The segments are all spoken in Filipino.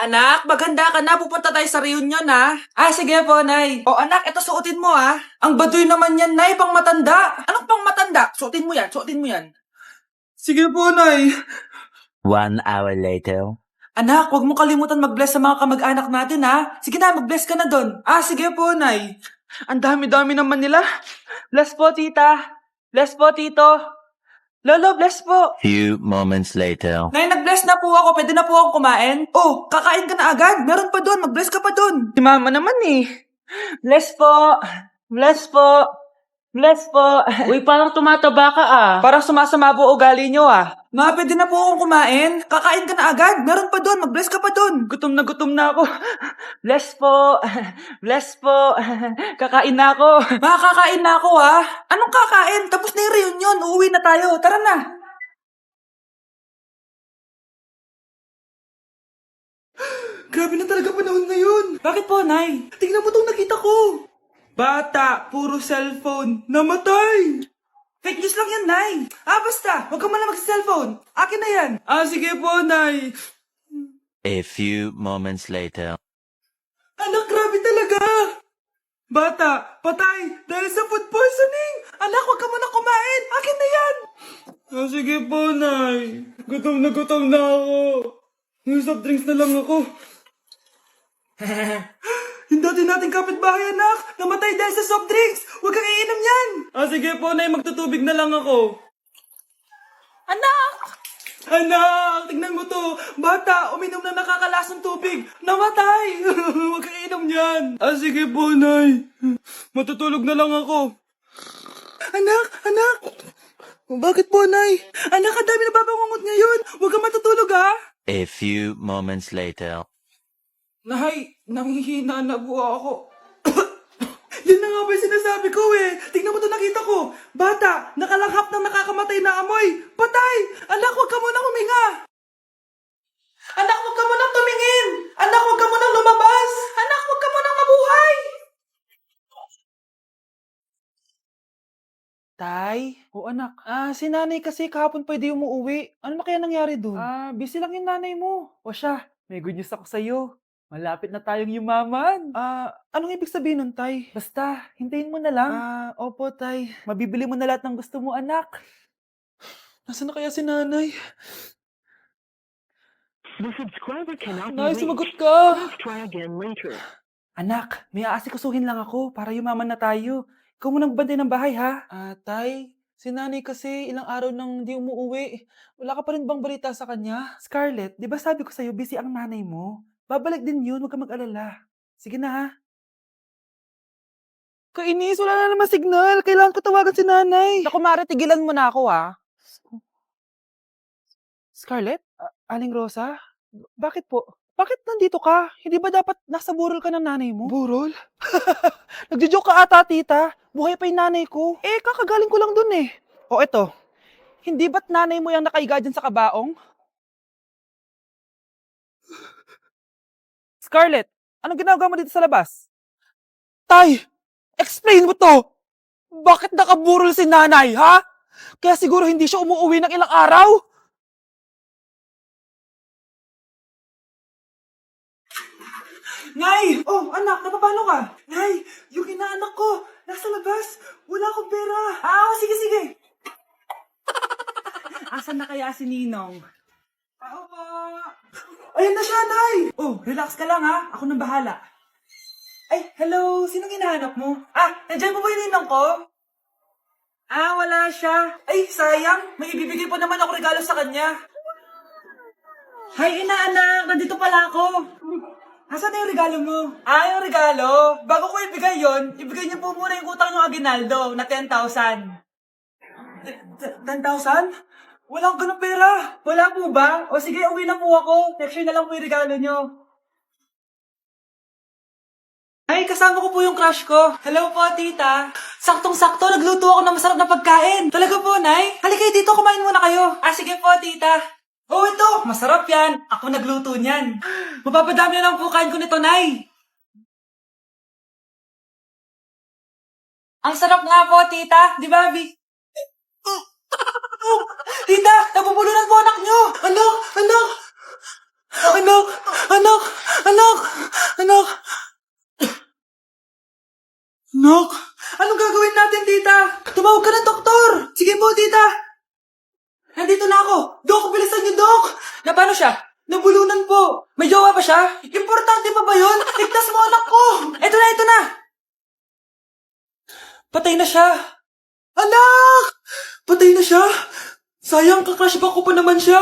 Anak, maghanda ka na. Pupunta tayo sa reunion, ha? Sige po, Nay. O, anak, eto suotin mo, ha? Ang baduy naman yan, Nay, pang matanda. Anong pang matanda? Suotin mo yan, suotin mo yan. Sige po, Nay. 1 hour later. Anak, huwag mo kalimutan mag-bless sa mga kamag-anak natin, ha? Sige na, mag-bless ka na doon. Sige po, Nay. Ang dami-dami naman nila. Bless po, tita. Bless po, tito. Lolo, bless po. Few moments later. Nay, nag-bless na po ako. Pwede na po akong kumain? Oh, kakain ka na agad. Meron pa doon. Mag-bless ka pa doon. Si mama naman eh. Bless po. Bless po. Bless po. Uy, parang tumataba ka ah. Parang sumasama po ugali nyo ah. Ma, pwede na po akong kumain? Kakain ka na agad. Meron pa doon. Mag-bless ka pa doon. Gutom na ako. Bless po. Bless po. Kakain na ako. Ma, kakain na ako ah. Anong kakain? Tapos na yung reunion. Uuwi na tayo. Tara na. Grabe na talaga panahon ngayon. Bakit po, Nay? Tingnan mo itong nakita ko. Bata, puro cellphone, namatay! Fake news lang yan, Nay! Basta! Huwag ka man lang mag-cellphone! Akin na yan! Sige po, Nay! A few moments later. Anak, grabe talaga! Bata, patay! Dahil sa food poisoning! Anak, huwag ka muna kumain! Akin na yan! Sige po, Nay! Gutom na ako! Yung soft drinks na lang ako. Yung dati nating kapitbahay, anak! Namatay dahil sa soft drinks! Huwag kang iinom yan! Sige po, Nay. Magtutubig na lang ako. Anak! Anak! Tignan mo to! Bata! Uminom na nakakalasang tubig! Namatay! Huwag kang iinom yan! Sige po, Nay. Matutulog na lang ako. Anak! Anak! Bakit po, Nay? Anak, ang dami na babangungot ngayon! Huwag kang matutulog, ha? A few moments later. Nay, nanghihina na po ako. Yan na nga ba yung sinasabi ko eh. Tingnan mo ito nakita ko. Bata, nakalanghap ng nakakamatay na amoy. Patay! Anak, huwag ka munang huminga. Anak, huwag ka munang tumingin. Anak, huwag ka munang lumabas. Anak, huwag ka munang mabuhay. Tay? O anak. Si nanay kasi kahapon pwede umuwi. Ano na kaya nangyari doon? Busy lang yung nanay mo. O siya, may good news ako sa'yo. Malapit na tayong yumaman. Anong ibig sabihin nun, Tay? Basta, hintayin mo na lang. Opo, Tay. Mabibili mo na lahat ng gusto mo, anak. Nasaan na kaya si nanay? The subscriber cannot be Nay, reached. sumagot ka. Please try again later. Anak, may aasikusuhin lang ako para yumaman na tayo. Ikaw mo nang bantay ng bahay, ha? Tay, si nanay kasi ilang araw nang di umuwi. Wala ka pa rin bang balita sa kanya? Scarlett, di ba sabi ko sa'yo busy ang nanay mo? Babalik din yun, huwag ka mag-alala. Sige na, ha? Kainis, wala na naman signal. Kailangan ko tawagan si nanay. Naku, Mare, tigilan mo na ako, ha? Scarlett? Aling Rosa? Bakit po? Bakit nandito ka? Hindi ba dapat nasa burol ka ng nanay mo? Burol? Nagjo-joke ka ata, tita. Buhay pa yung nanay ko. Kakagaling ko lang dun eh. O eto, hindi ba't nanay mo yung nakaiga dyan sa kabaong? Scarlett, anong ginagawa mo dito sa labas? Tay! Explain mo to! Bakit nakaburol si nanay, ha? Kaya siguro hindi siya umuwi ng ilang araw? Nay! Oh, anak, napapano ka? Nay, yung inaanak ko, nasa labas. Wala akong pera. Sige. Asan na kaya si Ninong? Opo. Ayan na siya, Nay! Oh, relax ka lang ha. Ako nang bahala. Ay, hello. Sinong hinahanap mo? Nandiyan po ba yung Ninong ko? Wala siya. Ay, sayang. May ibibigay po naman ako regalo sa kanya. Hi, inaanak. Nandito pala ako. Asan na yung regalo mo? Yung regalo? Bago ko ibigay yon, ibigay niyo po muna yung utang ng Aguinaldo na 10,000. 10,000? Wala akong ganong pera. Wala po ba? O sige, uwi na po ako. Next year na lang po yung regalo niyo. Ay, kasama ko po yung crush ko. Hello po, tita. Saktong-sakto, nagluto ako ng masarap na pagkain. Talaga po, Nay? Halika dito, kumain muna kayo. Sige po, tita. Oh, ito! Masarap yan! Ako nagluto niyan. Mapapadami na lang po kain ko nito, Nay. Ang sarap nga po, tita. Di ba, Bi? Tita, nabubulunan po anak nyo! Anak! paano siya? Nabulunan po. May jowa ba siya? Importante pa ba yun? Ligtas mo anak ko. Ito na. Patay na siya. Anak! Patay na siya. Sayang, ka-crushback ko pa naman siya.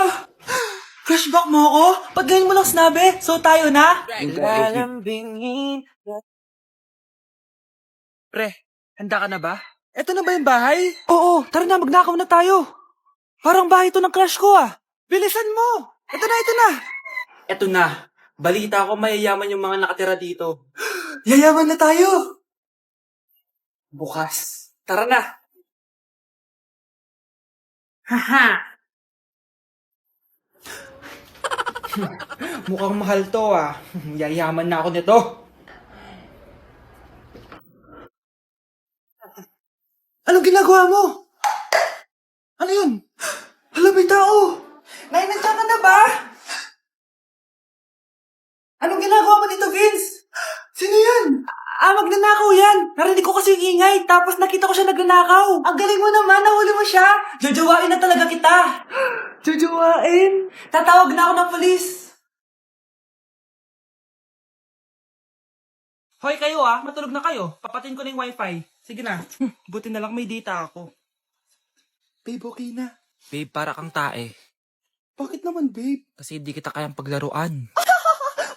Crushback mo ako? Pag ganyan mo lang sinabi, so tayo na? Lalambingin. Pre, handa ka na ba? Eto na ba yung bahay? Oo, tara na, magnakaw na tayo. Parang bahay to ng crush ko ah. Bilisan mo! Ito na! Ito na. Balita ko mayayaman yung mga nakatira dito. Yayaman na tayo! Bukas. Tara na! Haha! Mukhang mahal to ah. Yayaman na ako nito. Anong ginagawa mo? Ano yun? Hala, may tao! Nay, nandiyan ka na ba? Anong ginagawa mo dito, Vince? Sino yan? Magnanakaw yan. Narinig ko kasi yung ingay, tapos nakita ko siya nagnanakaw. Ang galing mo naman, nahuli mo siya. Jojowain na talaga kita. Jojowain? Tatawag na ako ng polis. Hoy kayo matulog na kayo. Papatin ko na yung wifi. Sige na. Buti na lang may data ako. Babe, okay na. Babe, para kang tae. Bakit naman, babe? Kasi hindi kita kayang paglaruan.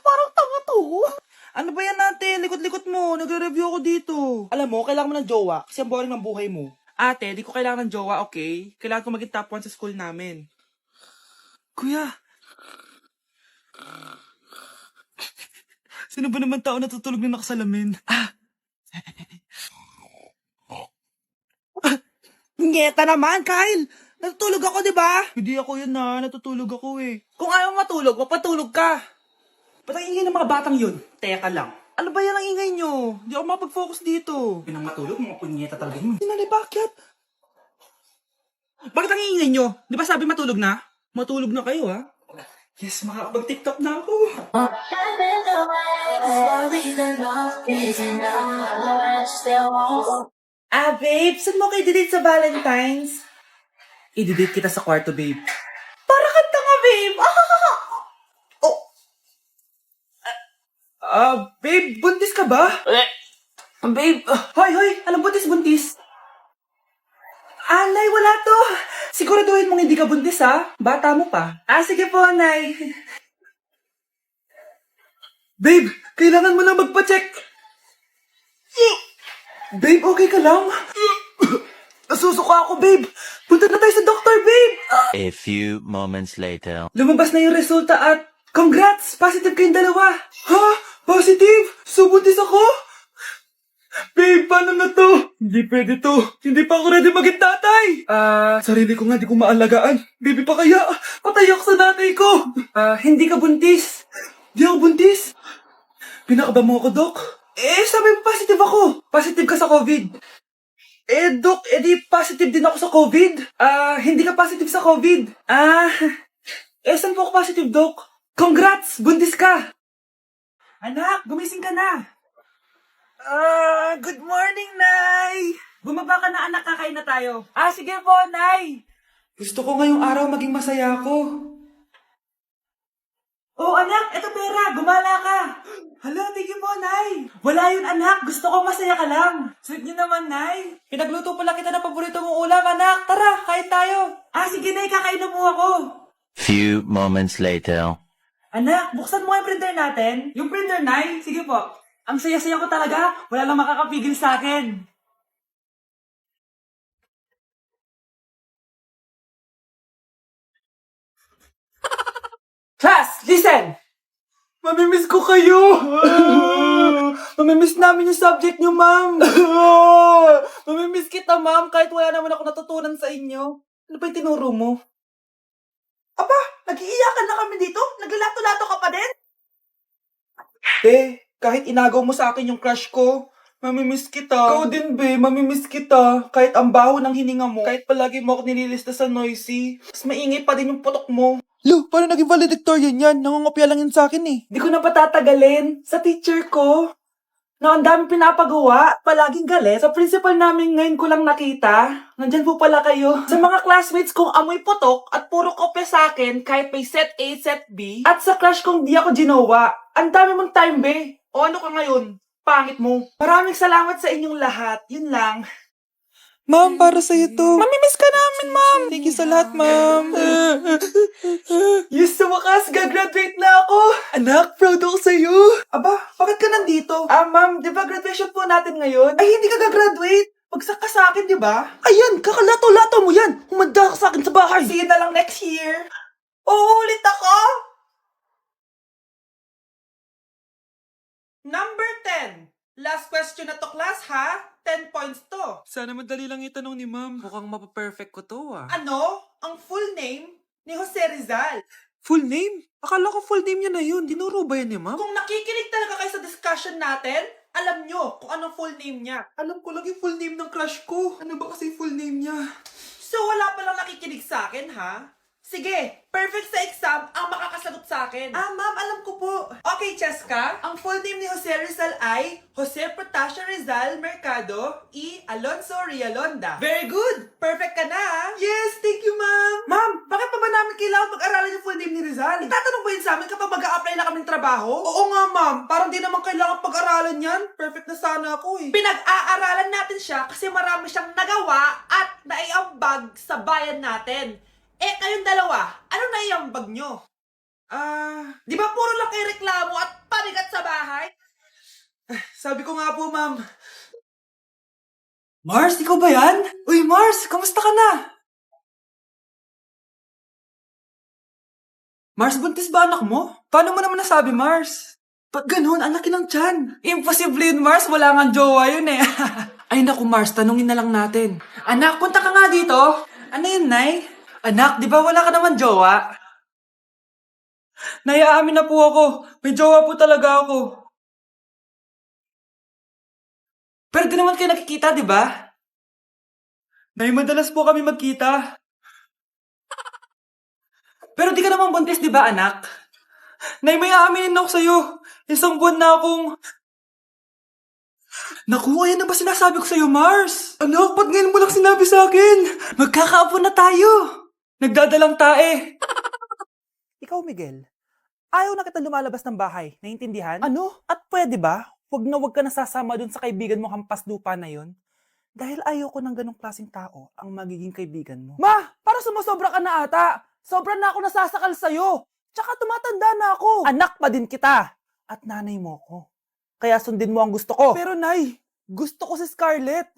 Parang tanga to. Ano ba yan natin? Likot-likot mo. Nagre-review ako dito. Alam mo, kailangan mo ng jowa kasi ang boring ng buhay mo. Ate, di ko kailangan ng jowa, okay? Kailangan ko maging top 1 sa school namin. Kuya. Sino ba naman tao natutulog na nakasalamin? Ngeta naman, Kyle! Natutulog ako, di ba? Hindi ako yun natutulog ako eh. Kung ayaw matulog, mapatulog ka. Ba't ang ingay ng mga batang yun? Teka lang. Ano ba yan ang ingay nyo? Hindi ako mapag-focus dito. Pinang matulog, mga punyeta talaga yun. Sinali, bakit? Bakit ang ingay nyo? Di ba sabi matulog na? Matulog na kayo, ha? Yes, makakapag-tiktok na ako. Babe, saan mo kayo i-date sa Valentine's? I-date kita sa kwarto, babe. Para kang tanga, babe. Babe, buntis ka ba? Babe, hoy, anong buntis? Nay, wala to. Siguraduhin mong hindi ka buntis, ha? Bata mo pa. Sige po, Nay. Babe, kailangan mo na magpa-check. Babe, okay ka lang? Nasusuka ako, babe. Punta na tayo sa doktor, babe. A few moments later. Lumabas na yung resulta at congrats! Positive kayong dalawa. Ha? Positive? So, buntis ako? Babe, paano na to? Hindi pwede to. Hindi pa ako ready maging tatay. Sarili ko nga, di ko maalagaan. Baby pa kaya? Patay ako sa nanay ko. Hindi ka buntis. Di ako buntis. Pinakaba mo ako, Dok. Sabi mo positive ako. Positive ka sa COVID. Dok, di positive din ako sa COVID. Hindi ka positive sa COVID. Saan po ako positive, Dok? Congrats! Buntis ka! Anak, gumising ka na. Good morning, Nay! Bumaba ka na, anak, kakain na tayo. Sige po, Nay! Gusto ko ngayong araw maging masaya ako. Oh, anak, eto pera, gumala ka. Hala, thank you po, Nay. Wala yun, anak, gusto ko masaya ka lang. Sweet niyo naman, Nay. Pinagluto pala kita ng paborito mong ulam, anak. Tara, kain tayo. Sige, Nay, kakain na po ako. Few moments later. Anak, buksan mo yung printer natin. Yung printer, Nay? Sige po. Ang saya-saya ko talaga. Wala lang makakapigil sa akin. Class, listen! Mamimiss ko kayo! Mamimiss namin yung subject nyo, ma'am! Mamimiss kita, ma'am, kahit wala naman ako natutunan sa inyo. Ano ba yung tinuro mo? Aba, nag-iiyakan na kami dito? Naglalato-lato ka pa din? Kahit inagaw mo sa akin yung crush ko, mamimiss kita. Ikaw din, mamimiss kita. Kahit ang baho ng hininga mo, kahit palagi mo ako nililista sa noisy, mas maingay pa din yung putok mo. Lo, paano naging valedictorian yan? Nangungopia lang yun sa akin eh. Di ko na patatagalin. Sa teacher ko. na ang daming pinapagawa, palaging galit. Sa principal namin ngayon ko lang nakita. Nandyan po pala kayo. Sa mga classmates kong amoy putok at puro kopya sa akin kahit may set A, set B. At sa crush kong di ako ginawa. Ang dami mong time, be. O ano ka ngayon? Pangit mo. Maraming salamat sa inyong lahat. Yun lang. Ma'am, para sa'yo to. Mamimiss ka namin, ma'am. Thank you sa lahat, ma'am. Yes, sa wakas, gagraduate na ako. Anak, proud ako sa'yo. Aba, bakit ka nandito? Ma'am, di ba graduation po natin ngayon? Ay, hindi ka gagraduate. Bagsak ka sa akin, di ba? Ayan, kakalato-lato mo yan. Humanda ka sa akin sa bahay. See you na lang next year. Uulit ako. Number 10. Last question na to, class, ha? 10 points to. Sana madali lang itanong ni ma'am. Mukhang mapaperfect ko to, ah. Ano? Ang full name ni Jose Rizal. Full name? Akala ko full name niya na yun. Dinuro ba yan ni ma'am? Kung nakikinig talaga kayo sa discussion natin, alam nyo kung anong full name niya. Alam ko lang yung full name ng crush ko. Ano ba kasi full name niya? So wala palang nakikinig sa akin, ha? Sige, perfect sa exam ang makakasagot sa akin. Ma'am, alam ko po. Okay, Cheska, ang full name ni Jose Rizal ay Jose Protasio Rizal Mercado E. Alonso Rialonda. Very good! Perfect ka na, ha? Yes, thank you, ma'am. Ma'am, bakit pa ba namin kailangan pag-aralan yung full name ni Rizal? Itatanong ba yun sa amin kapag mag-a-apply na kaming trabaho? Oo nga, ma'am. Parang di naman kailangan pag-aralan yan. Perfect na sana ako, eh. Pinag-aaralan natin siya kasi marami siyang nagawa at naiambag sa bayan natin. Kayong dalawa, ano naiambag nyo? Di ba puro lang kayo reklamo at panigat sa bahay? Sabi ko nga po, ma'am. Mars, ikaw ba yan? Uy, Mars, kamusta ka na? Mars, buntis ba anak mo? Paano mo naman nasabi, Mars? Ba't ganun? Ang laki ng tiyan. Imposible yun, Mars. Wala nga jowa yun eh. Ay naku, Mars, tanungin na lang natin. Anak, punta ka nga dito. Ano yun, Nay? Anak, di ba wala ka naman jowa? Nay, aamin na po ako. May jowa po talaga ako. Pero di naman kayo nakikita, di ba? Nay, madalas po kami magkita. Pero di ka naman buntis, di ba, anak? Nay, may aaminin ako sa'yo. Isang buwan na akong... Naku, ayan na ba sinasabi ko sa'yo, Mars? Anak, ba't ngayon mo lang sinabi sa akin? Magkakaapo na tayo. Nagdadalang tae. Ikaw, Miguel, ayaw na kita lumalabas ng bahay. Naintindihan? Ano? At pwede ba? Huwag ka nasasama dun sa kaibigan mo hampas lupa na yon. Dahil ayaw ko ng ganong klaseng tao ang magiging kaibigan mo. Ma! Para sumasobra ka na ata! Sobra na ako nasasakal sa'yo! Tsaka tumatanda na ako! Anak pa din kita! At nanay mo ko. Kaya sundin mo ang gusto ko. Pero Nay, gusto ko si Scarlett.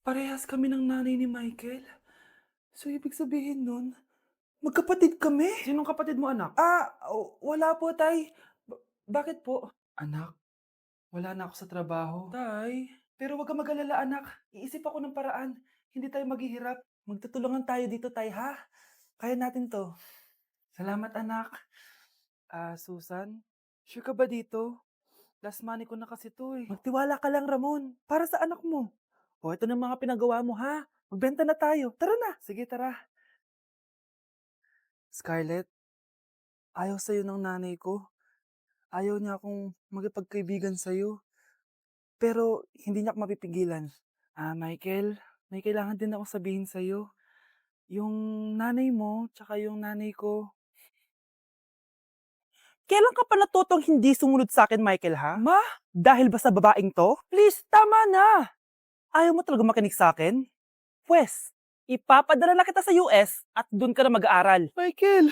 Parehas kami ng nanay ni Michael. So, ibig sabihin nun, magkapatid kami? Sinong kapatid mo, anak? Wala po, Tay. Bakit po? Anak, wala na ako sa trabaho. Tay, pero wag ka mag-alala, anak. Iisip ako ng paraan. Hindi tayo maghihirap. Magtutulungan tayo dito, Tay, ha? Kaya natin to. Salamat, anak. Susan, sure ka ba dito? Last money ko na kasi to, eh. Magtiwala ka lang, Ramon. Para sa anak mo. O, ito na mga pinagawa mo, ha? Magbenta na tayo. Tara na. Sige, tara. Scarlett, ayaw sa'yo ng nanay ko. Ayaw niya akong magipagkaibigan sa'yo. Pero, hindi niya ako mapipigilan. Michael, may kailangan din ako sabihin sa'yo. Yung nanay mo, tsaka yung nanay ko. Kailan ka pa natutong hindi sumunod sa akin, Michael, ha? Ma? Dahil ba sa babaeng to? Please, tama na! Ayaw mo talaga makinig sa akin? Pwes, ipapadala na kita sa US at doon ka na mag-aaral. Michael,